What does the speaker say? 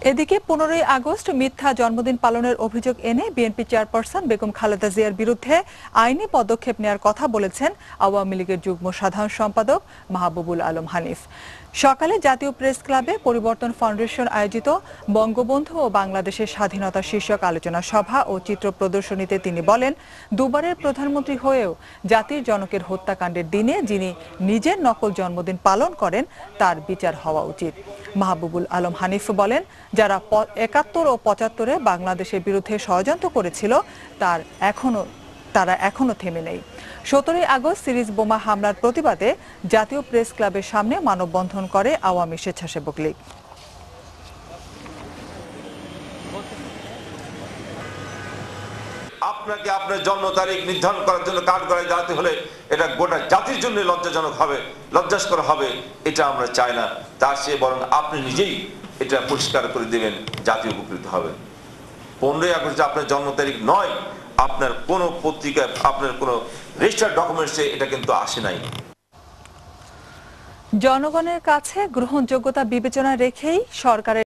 এদিকে 15ই আগস্ট মিথ্যা জন্মদিন পালনের অভিযোগ এনে বিএনপি চেয়ারপারসন বেগম খালেদা জিয়ার বিরুদ্ধে আইনি পদক্ষেপ নেওয়ার কথা বলেছেন আওয়ামী লীগের যুগ্ম সাধারণ সম্পাদক মাহবুবুল আলম হানিফ। সকালে জাতীয় প্রেস ক্লাবে পরিবর্তন ফাউন্ডেশন আয়োজিত বঙ্গবন্ধু ও বাংলাদেশের স্বাধীনতা শীর্ষক আলোচনা সভা ও চিত্র প্রদর্শনীতে তিনি বলেন, দুবারের প্রধানমন্ত্রী হয়েও জাতির জনকের হত্যাকাণ্ডের দিনে যিনি নিজের নকল জন্মদিন পালন করেন তার বিচার হওয়া উচিত। মাহবুবুল আলম হানিফ বলেন, যারা 71 ও 75-এ বাংলাদেশের বিরুদ্ধে ষড়যন্ত্র করেছিল তারা এখনো থেমে নেই। 17ই আগস্ট সিরিজ বোমা হামলার প্রতিবাদে জাতীয় প্রেস ক্লাবের সামনে মানববন্ধন করে আওয়ামী স্বেচ্ছাসেবক লীগ। আপনাকে আপনার জন্ম তারিখ নির্ধারণ করার জন্য কাঠগড়ায় দাঁড়াতে হলে এটা গোটা জাতির জন্য লজ্জাজনক হবে, লজ্জাস্কর হবে। এটা আমরা চাই না। তার চেয়ে বরং আপনি নিজেই এটা পরিষ্কার করে দেবেন, জাতি উপকৃত হবে। 15ই আগস্ট আপনার জন্ম তারিখ নয়, আপনার কোনো পত্রিকায়, আপনার কোনো রেজিস্টার্ড ডকুমেন্টসে এটা কিন্তু আসে নাই। জনগণের কাছে গ্রহণযোগ্যতা বিবেচনা রেখেই সরকারের